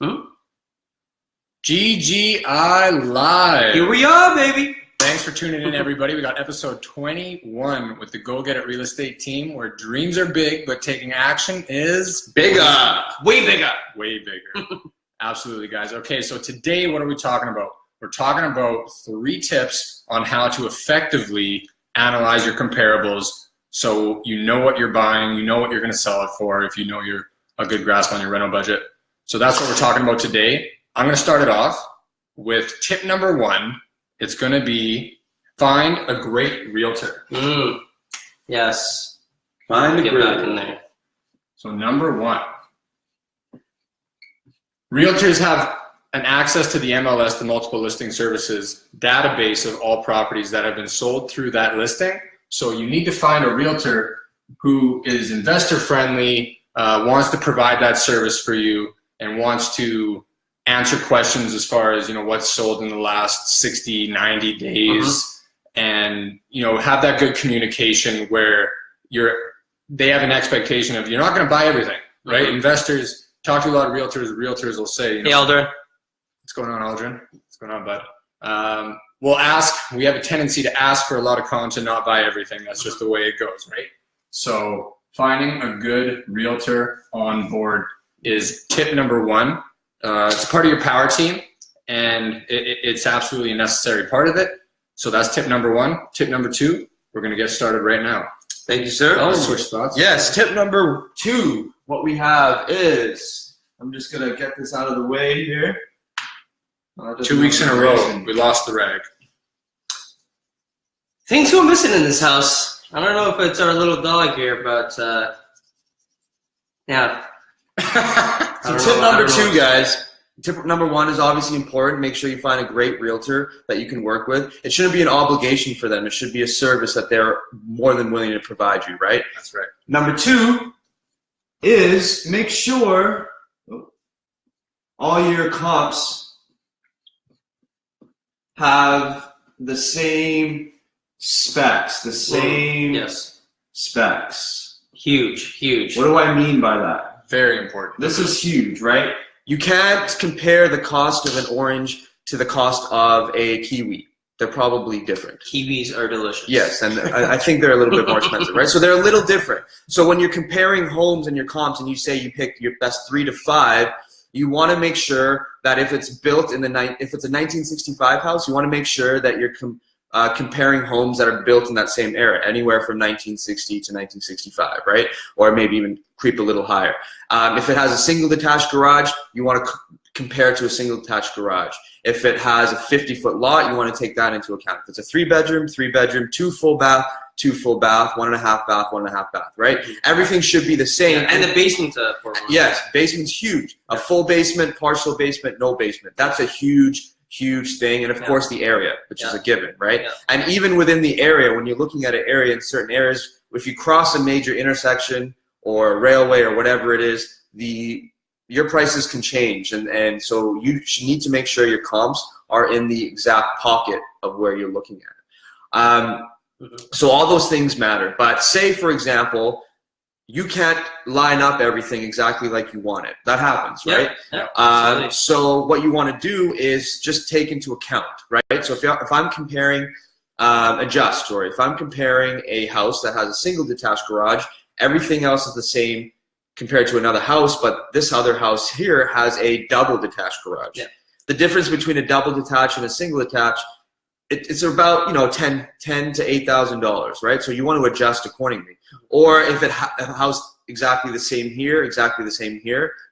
GGI Live. Here we are, baby. Thanks for tuning in, everybody. We got episode 21 with the Go Get It Real Estate team, where dreams are big, but taking action is bigger. Way bigger. Way bigger. Absolutely, guys. Okay, so today, what are we talking about? We're talking about 3 tips on how to effectively analyze your comparables so you know what you're buying, you know what you're going to sell it for, if you know you're a good grasp on your rental budget. So that's what we're talking about today. I'm going to start it off with tip number 1. It's going to be find a great realtor. Yes. Find a Get great back in there. So number 1, realtors have an access to the MLS, the multiple listing services database of all properties that have been sold through that listing. So you need to find a realtor who is investor friendly, wants to provide that service for you, and wants to answer questions as far as, what's sold in the last 60, 90 days, and, have that good communication where they have an expectation of you're not going to buy everything, right? Investors, talk to a lot of realtors will say, Hey, Aldrin. What's going on, Aldrin? What's going on, bud? We have a tendency to ask for a lot of comps and not buy everything. That's just the way it goes, right? So finding a good realtor on board is tip number 1. It's part of your power team, and it's absolutely a necessary part of it. So that's tip number 1. Tip number 2, we're going to get started right now. Thank you, sir. Let's switch thoughts. Yes, tip number 2. What we have is, I'm just going to get this out of the way here. 2 weeks in a row, we lost the rag. Things go missing in this house. I don't know if it's our little dog here, but yeah. So tip number 2, guys. Tip number 1 is obviously important. Make sure you find a great realtor that you can work with. It shouldn't be an obligation for them. It should be a service that they're more than willing to provide you, right? That's right. Number 2 is make sure all your comps have the same specs, the same specs. Huge. What do I mean by that? Very important. This is huge, right? You can't compare the cost of an orange to the cost of a kiwi. They're probably different. Kiwis are delicious. Yes, and I think they're a little bit more expensive, right? So they're a little different. So when you're comparing homes and your comps and you say you picked your best 3 to 5, you want to make sure that if it's built in if it's a 1965 house, you want to make sure that you're comparing homes that are built in that same era, anywhere from 1960 to 1965, right? Or maybe even creep a little higher. If it has a single detached garage, you want to compare it to a single detached garage. If it has a 50-foot lot, you want to take that into account. If it's a 3-bedroom, 2 full bath, 2 full bath, 1.5 bath, 1.5 bath, right? Everything should be the same. And the basement's yes, basement's huge. A full basement, partial basement, no basement. That's a huge thing. And of course the area, which is a given, right? And even within the area, when you're looking at an area in certain areas, if you cross a major intersection or a railway or whatever it is, your prices can change. And so you need to make sure your comps are in the exact pocket of where you're looking at. So all those things matter. But say, for example, you can't line up everything exactly like you want it. That happens, right? So what you want to do is just take into account, right? So if I'm comparing if I'm comparing a house that has a single detached garage, everything else is the same compared to another house, but this other house here has a double detached garage. The difference between a double detached and a single detached, it's about $10,000 to $8,000, right? So you want to adjust accordingly. Or if a house exactly the same here,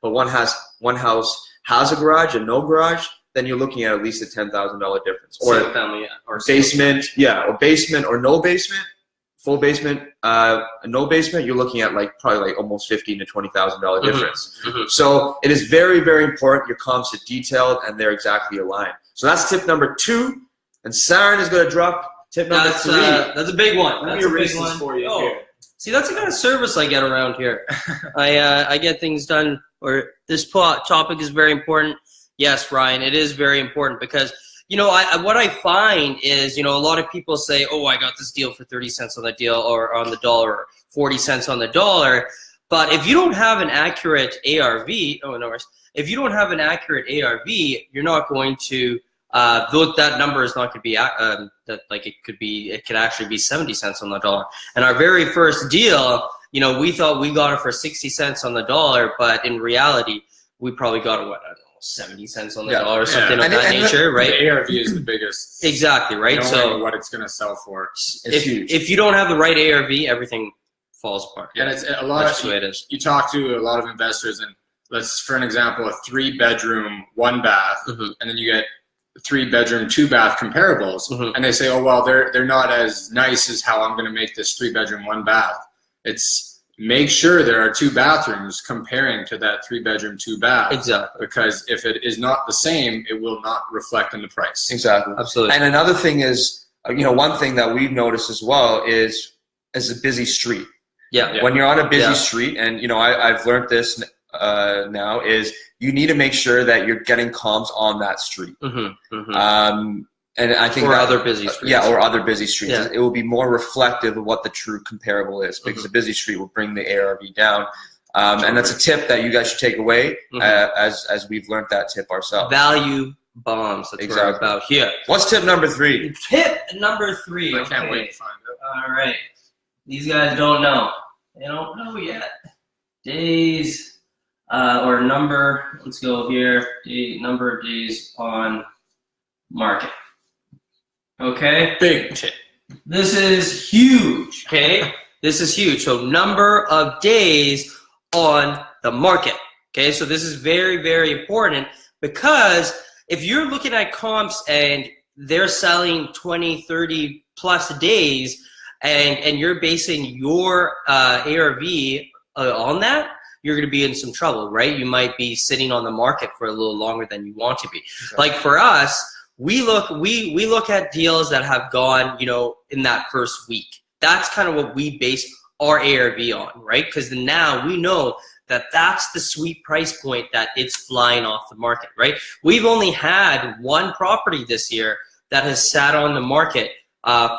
but one house has a garage and no garage, then you're looking at least a $10,000 difference. Or same family, or basement, or basement or no basement, full basement, no basement, you're looking at probably almost $15,000 to $20,000 difference. So it is very, very important your comps are detailed and they're exactly aligned. So that's tip number 2. And Saren is going to drop tip number 3. That's a big one. Let me erase this for you here. See, that's the kind of service I get around here. I get things done, or this topic is very important. Yes, Ryan, it is very important because, what I find is, a lot of people say, oh, I got this deal for 30 cents on the deal or on the dollar or 40 cents on the dollar. But if you don't have an accurate ARV, if you don't have an accurate ARV, you're not going to. That number is not going to be it could actually be 70 cents on the dollar. And our very first deal, you know, we thought we got it for 60 cents on the dollar, but in reality, we probably got it, what, I don't know, 70 cents on the dollar or something of that nature, right? The ARV is the biggest. Exactly, right? So what it's going to sell for is huge. If you don't have the right ARV, everything falls apart. And it's a lot. That's the way it is. You talk to a lot of investors, and let's, for an example, a 3-bedroom, 1-bath, and then you get 3-bedroom, 2-bath comparables, and they say, oh well, they're not as nice as how I'm going to make this 3-bedroom, 1-bath. It's make sure there are 2 bathrooms comparing to that 3-bedroom, 2-bath. Exactly. Because if it is not the same, it will not reflect in the price. Exactly. Absolutely. And another thing is, you know, one thing that we've noticed as well is a busy street. Yeah. When you're on a busy street, and you know, I've learned this now, is you need to make sure that you're getting comps on that street. And I think other busy streets. Yeah, or other busy streets. Yeah. It will be more reflective of what the true comparable is, because a busy street will bring the ARV down. And that's a tip that you guys should take away, as we've learned that tip ourselves. Value bombs. That's what we're about here. What's tip number 3? Tip number 3. I can't wait to find it. All right. These guys don't know. They don't know yet. Days or number. Let's go here. Number of days on market. Okay. Big tip. This is huge. Okay. This is huge. So number of days on the market. Okay. So this is very, very important, because if you're looking at comps and they're selling 20, 30 plus days, and you're basing your ARV on that, you're going to be in some trouble, right? You might be sitting on the market for a little longer than you want to be. Like for us, we look at deals that have gone, you know, in that first week. That's kind of what we base our ARV on, right? Because now we know that that's the sweet price point that it's flying off the market, right? We've only had one property this year that has sat on the market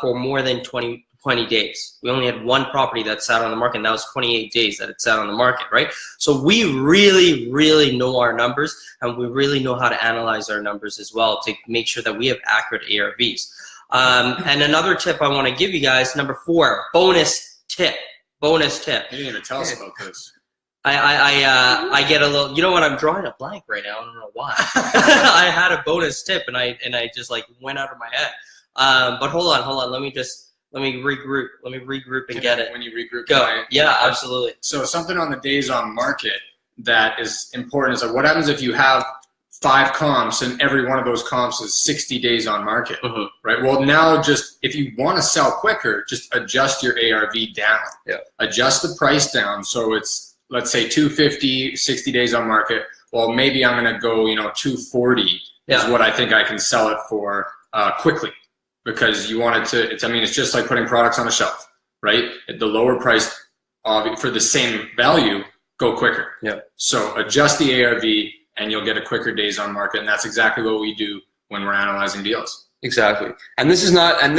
for more than 20 days. We only had one property that sat on the market, and that was 28 days that it sat on the market, right? So we really, really know our numbers, and we really know how to analyze our numbers as well to make sure that we have accurate ARVs. And another tip I want to give you guys, number 4, bonus tip. Bonus tip. You didn't even tell us about this. I get a little, you know what, I'm drawing a blank right now. I don't know why. I had a bonus tip, and I just like went out of my head. But hold on. Let me regroup and get it. When you regroup, go. Yeah, absolutely. So something on the days on market that is important is like, what happens if you have 5 comps and every one of those comps is 60 days on market, right? Well, now just if you want to sell quicker, just adjust your ARV down. Yeah. Adjust the price down so it's, let's say, 250, 60 days on market. Well, maybe I'm going to go, you know, 240 is what I think I can sell it for quickly. Because you want it to, it's just like putting products on a shelf, right? At the lower price for the same value, go quicker. Yeah. So adjust the ARV and you'll get a quicker days on market. And that's exactly what we do when we're analyzing deals. Exactly. And this is not, and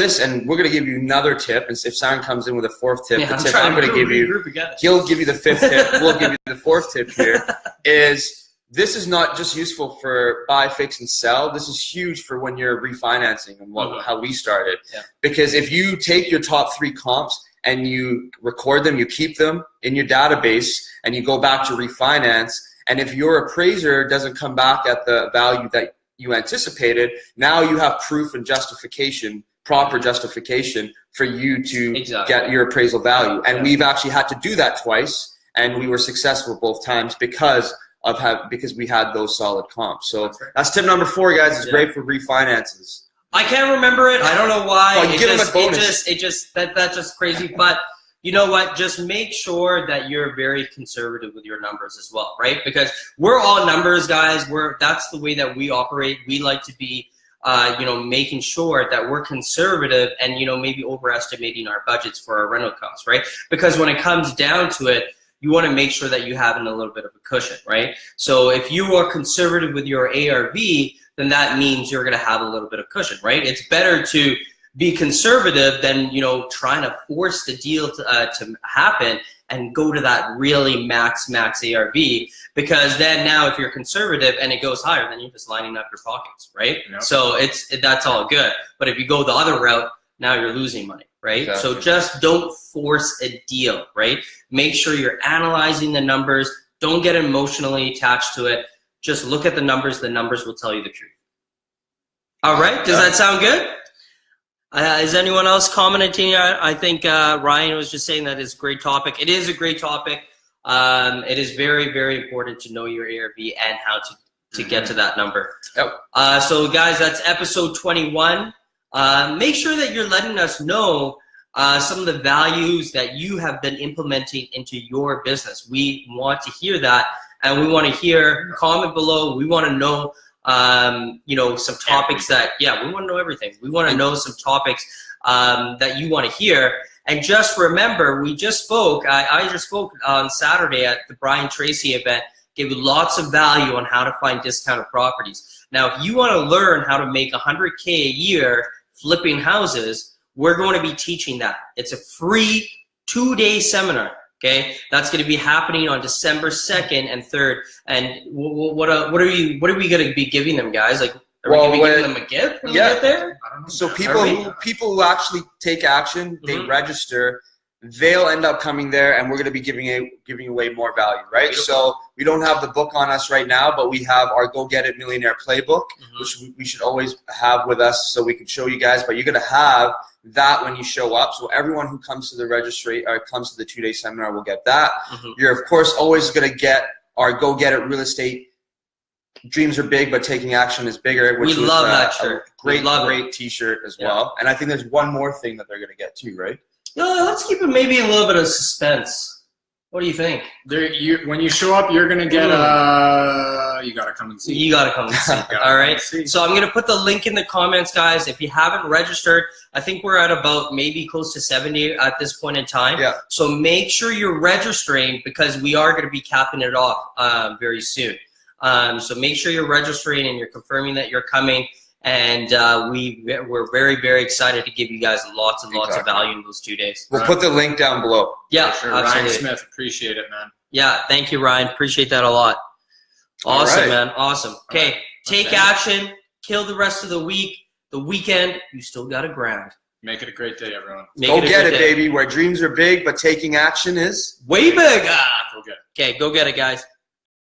we're going to give you another tip. And if Simon comes in with a 4th tip, the tip I'm going to give you, he'll give you the 5th tip. We'll give you the 4th tip here is, this is not just useful for buy, fix, and sell. This is huge for when you're refinancing and how we started. Yeah. Because if you take your top 3 comps and you record them, you keep them in your database, and you go back to refinance, and if your appraiser doesn't come back at the value that you anticipated, now you have proof and justification, proper justification for you to get your appraisal value. And we've actually had to do that twice, and we were successful both times because we had those solid comps. So that's tip number 4, guys. It's great for refinances. I can't remember it. I don't know why. Oh, give them a bonus. That's just crazy. But you know what? Just make sure that you're very conservative with your numbers as well, right? Because we're all numbers guys. That's the way that we operate. We like to be, making sure that we're conservative and, maybe overestimating our budgets for our rental costs, right? Because when it comes down to it, you want to make sure that you have a little bit of a cushion, right? So if you are conservative with your ARV, then that means you're going to have a little bit of cushion, right? It's better to be conservative than, trying to force the deal to happen and go to that really max ARV, because then now if you're conservative and it goes higher, then you're just lining up your pockets, right? Yep. So that's all good. But if you go the other route, now you're losing money, right? Exactly. So just don't force a deal, right? Make sure you're analyzing the numbers. Don't get emotionally attached to it. Just look at the numbers. The numbers will tell you the truth. All right. Does that sound good? Is anyone else commenting? I think Ryan was just saying that it's a great topic. It is a great topic. It is very, very important to know your ARV and how to get to that number. Yep. So guys, that's episode 21. Make sure that you're letting us know some of the values that you have been implementing into your business. We want to hear that, and we want to hear, comment below. We want to know some topics that, we want to know everything. We want to know some topics that you want to hear. And just remember, we just spoke, I just spoke on Saturday at the Brian Tracy event, gave you lots of value on how to find discounted properties. Now, if you want to learn how to make $100K a year flipping houses, we're going to be teaching that. It's a free 2-day seminar. Okay, that's going to be happening on December 2nd and 3rd. And what are we going to be giving them, guys? Like, are we going to be giving them a gift when we get there? I don't know. So people who actually take action, they register, they'll end up coming there, and we're going to be giving away more value, right? Beautiful. So we don't have the book on us right now, but we have our Go Get It Millionaire Playbook, which we should always have with us so we can show you guys. But you're going to have that when you show up. So everyone who comes to the registry or comes to the 2-day seminar will get that. You're of course always going to get our Go Get It Real Estate Dreams Are Big, but Taking Action is Bigger. Which we love that shirt. Great t-shirt as well. And I think there's one more thing that they're going to get too, right? Let's keep it maybe a little bit of suspense. What do you think? When you show up, you're going to get you got to come and see. You got to come and see. All right. So I'm going to put the link in the comments, guys. If you haven't registered, I think we're at about maybe close to 70 at this point in time. Yeah. So make sure you're registering, because we are going to be capping it off very soon. So make sure you're registering and you're confirming that you're coming. And we're very, very excited to give you guys lots and lots of value in those 2 days. We'll put the link down below. Yeah, sure. Ryan Smith, appreciate it, man. Yeah, thank you, Ryan. Appreciate that a lot. Awesome, man. Awesome. Okay, take action. Kill the rest of the week. The weekend, you still got to grind. Make it a great day, everyone. Go get it, baby. Where dreams are big, but taking action is way bigger. Go get it. Okay, go get it, guys.